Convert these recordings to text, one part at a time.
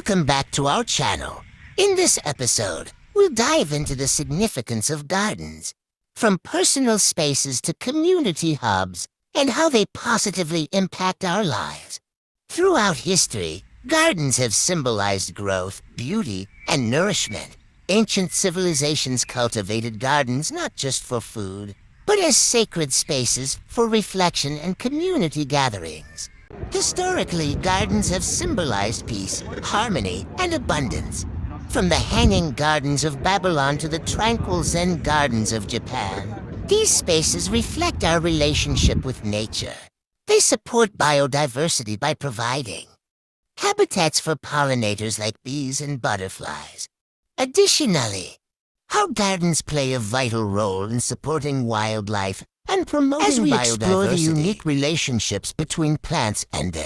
Welcome back to our channel. In this episode, we'll dive into the significance of gardens, from personal spaces to community hubs, and how they positively impact our lives. Throughout history, gardens have symbolized growth, beauty, and nourishment. Ancient civilizations cultivated gardens not just for food, but as sacred spaces for reflection and community gatherings. Historically, gardens have symbolized peace, harmony, and abundance. From the hanging gardens of Babylon to the tranquil Zen gardens of Japan, these spaces reflect our relationship with nature. They support biodiversity by providing habitats for pollinators like bees and butterflies. Additionally, our gardens play a vital role in supporting wildlife and promoting as we explore the unique relationships between plants and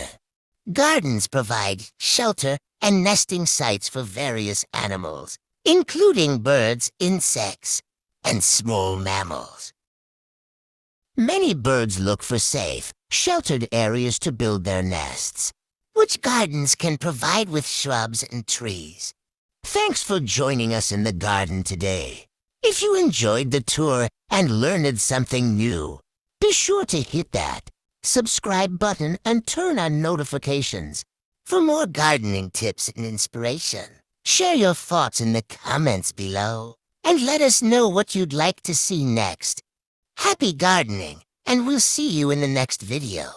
gardens provide shelter and nesting sites for various animals, including birds, insects, and small mammals. Many birds look for safe, sheltered areas to build their nests, which gardens can provide with shrubs and trees. Thanks for joining us in the garden today. If you enjoyed the tour and learned something new, be sure to hit that subscribe button and turn on notifications for more gardening tips and inspiration. Share your thoughts in the comments below and let us know what you'd like to see next. Happy gardening, and we'll see you in the next video.